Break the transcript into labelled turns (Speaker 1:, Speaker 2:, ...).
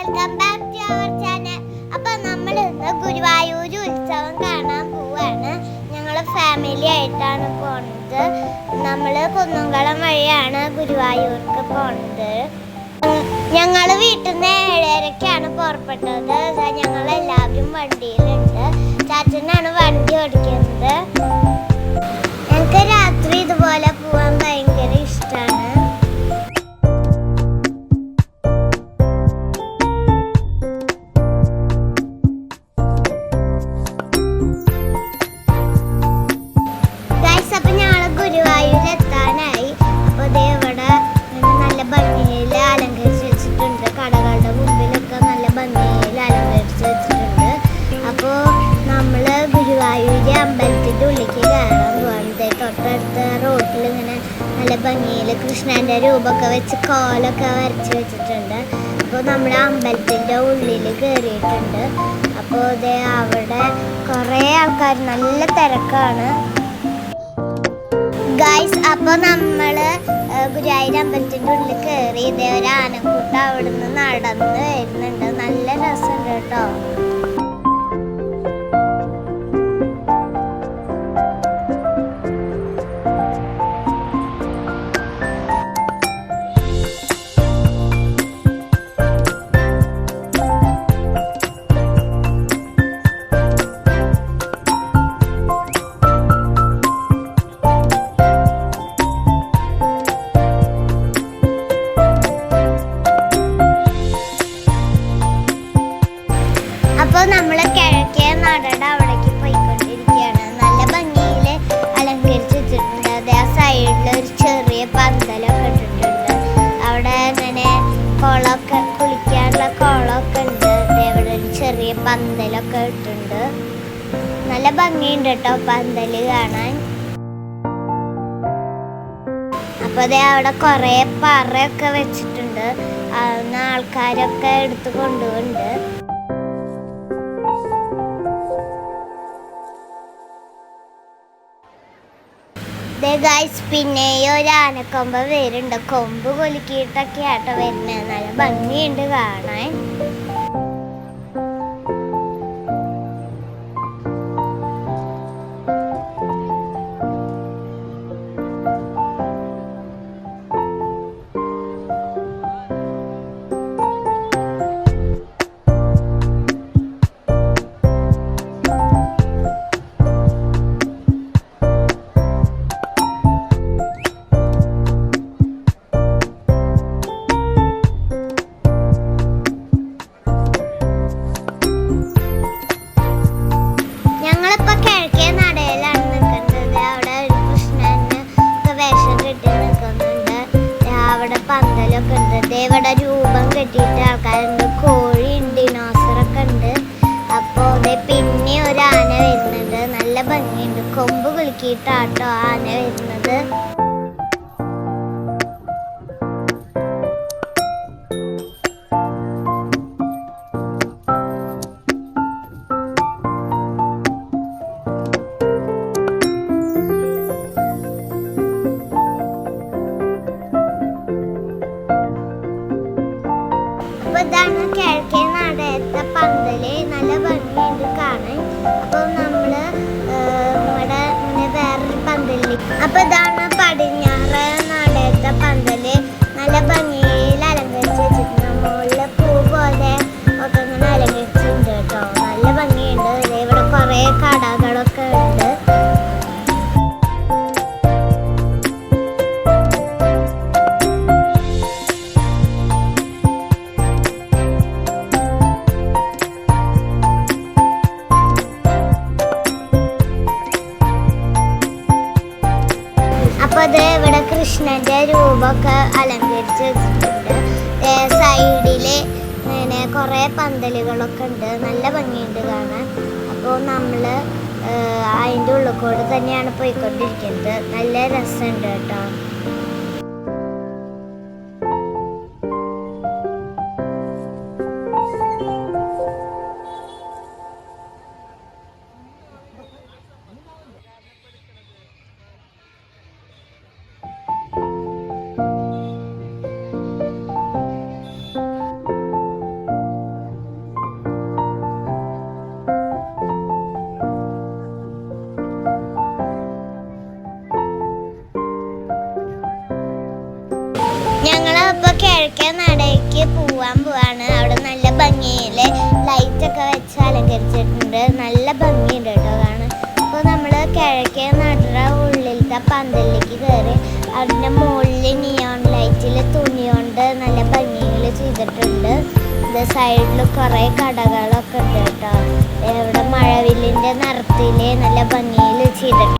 Speaker 1: Welcome back to our channel. അപ്പോൾ നമ്മൾ ഇന്ന് ഗുരുവായൂർ ഉത്സവം കാണാൻ പോവാണ്. ഞങ്ങൾ ഫാമിലി ആയിട്ടാണ് പോകുന്നത്. നമ്മൾ കുന്നംകുളം വഴിയാണ് ഗുരുവായൂർക്ക് പോകുന്നത്. ഞങ്ങൾ വീട്ടിൽ നിന്ന് 7:30ക്കാണ് പുറപ്പെട്ടത്. ഞങ്ങളെല്ലാവരും വണ്ടിയിലുണ്ട്. ചാച്ചനാണ് വണ്ടി ഓടിക്കുന്നത്. ഞങ്ങൾക്ക് രാത്രി ഇതുപോലെ പോകാൻ ഭയങ്കര ഇഷ്ടമാണ്. അപ്പൊ ഞങ്ങൾ ഗുരുവായൂർ എത്താനായി. അപ്പോൾ ദേ ഇവിടെ നല്ല ഭംഗിയിൽ അലങ്കരിച്ച് വെച്ചിട്ടുണ്ട്. കടകളുടെ മുമ്പിലൊക്കെ നല്ല ഭംഗിയിൽ അലങ്കരിച്ച് വെച്ചിട്ടുണ്ട്. അപ്പോൾ നമ്മൾ ഗുരുവായൂർ അമ്പലത്തിൻ്റെ ഉള്ളിലേക്ക് കയറാൻ പോകുന്നത്. തൊട്ടടുത്ത റോഡിൽ ഇങ്ങനെ നല്ല ഭംഗിയിൽ കൃഷ്ണൻ്റെ രൂപമൊക്കെ വെച്ച് കോലൊക്കെ വരച്ച് വെച്ചിട്ടുണ്ട്. അപ്പോൾ നമ്മൾ അമ്പലത്തിൻ്റെ ഉള്ളിൽ കയറിയിട്ടുണ്ട്. അപ്പോൾ ദേ അവിടെ കുറേ ആൾക്കാർ, നല്ല തിരക്കാണ് ഗൈസ്. അപ്പോൾ നമ്മൾ ഗുരുവായൂർ അമ്പലത്തിൻ്റെ ഉള്ളിൽ കയറി. ഇതേ ഒരു ആനക്കൂട്ടം അവിടെ നിന്ന് നടന്ന് വരുന്നുണ്ട്. നല്ല രസമുണ്ട് കേട്ടോ. അപ്പോൾ നമ്മൾ കിഴക്കേ നടയുടെ അവിടേക്ക് പോയിക്കൊണ്ടിരിക്കുകയാണ്. നല്ല ഭംഗിയിൽ അലങ്കരിച്ച് വെച്ചിട്ടുണ്ട്. അതേ ആ സൈഡിൽ ഒരു ചെറിയ പന്തലൊക്കെ ഇട്ടിട്ടുണ്ട്. അവിടെ ഇങ്ങനെ കുളമൊക്കെ, കുളിക്കാനുള്ള കുളമൊക്കെ ഉണ്ട്. ഇവിടെ ഒരു ചെറിയ പന്തലൊക്കെ ഇട്ടിട്ടുണ്ട്. നല്ല ഭംഗിയുണ്ട് കേട്ടോ പന്തൽ കാണാൻ. അപ്പോൾ അതേ അവിടെ കുറേ പറയൊക്കെ വെച്ചിട്ടുണ്ട്. അന്ന് ആൾക്കാരൊക്കെ എടുത്ത് കൊണ്ടുപോകുന്നുണ്ട്. ഗൈസ്, പിന്നെയും ഒരു ആനക്കൊമ്പ് വരുന്നുണ്ട്. കൊമ്പ് കൊലുക്കിയിട്ടൊക്കെ ആട്ടോ വരുന്നത്. നല്ല ഭംഗിയുണ്ട് കാണാൻ. പന്തലൊക്കെ ഉണ്ട്. ഇവിടെ രൂപം കെട്ടിയിട്ട് ആൾക്കാരുണ്ട്. കോഴിയുണ്ട്, ഡിനോസറൊക്കെ ഉണ്ട്. അപ്പോൾ പിന്നെ ഒരു ആന വരുന്നുണ്ട്. നല്ല ഭംഗിയുണ്ട്. കൊമ്പ് കുലുക്കിയിട്ടാട്ടോ ആന വരുന്നത്. ഇതാണ് കിഴക്കേ നടയത്തെ പന്തല്. നല്ല ഭംഗിയുണ്ട് കാണാൻ. അപ്പോൾ നമ്മൾ ഇവിടെ വേറൊരു പന്തലിൽ. അപ്പോൾ ഇതാണ് പടിഞ്ഞാറ് നടയത്തെ പന്തല്. നല്ല ഭംഗിയിൽ അലങ്കരിച്ച് വെച്ചിട്ടുണ്ട്. മുകളിൽ പൂ പോലെ ഒക്കെ ഇങ്ങനെ അലങ്കരിച്ചിട്ടുണ്ട് കേട്ടോ. നല്ല ഭംഗിയുണ്ട്. ഇവിടെ കുറേ കടകളൊക്കെ ഉണ്ട്. അപ്പോൾ അത് ഇവിടെ കൃഷ്ണൻ്റെ രൂപമൊക്കെ അലങ്കരിച്ച് വെച്ചിട്ടുണ്ട്. സൈഡിൽ ഇങ്ങനെ കുറേ പന്തലുകളൊക്കെ ഉണ്ട്. നല്ല ഭംഗിയുണ്ട് കാണാൻ. അപ്പോൾ നമ്മൾ അതിൻ്റെ ഉള്ളിൽ കൂടെ തന്നെയാണ് പോയിക്കൊണ്ടിരിക്കുന്നത്. നല്ല രസമുണ്ട് കേട്ടോ. കിഴക്കേ നടയ്ക്ക് പോവാണ്. അവിടെ നല്ല ഭംഗിയിൽ ലൈറ്റൊക്കെ വെച്ച് അലങ്കരിച്ചിട്ടുണ്ട്. നല്ല ഭംഗിയുണ്ട് കേട്ടോ കാണാൻ. അപ്പോൾ നമ്മൾ കിഴക്കേ നടയുടെ ഉള്ളിലത്തെ പന്തലിലേക്ക് കയറി. അതിൻ്റെ മുകളിൽ നിയോൺ ലൈറ്റിൽ തുണി കൊണ്ട് നല്ല ഭംഗിയിൽ ചെയ്തിട്ടുണ്ട്. ഇത് സൈഡിൽ കുറേ കടകളൊക്കെ ഉണ്ട് കേട്ടോ. ഇവിടെ മഴവില്ലിൻ്റെ നിറത്തിൽ നല്ല ഭംഗിയിൽ ചെയ്തിട്ടുണ്ട്.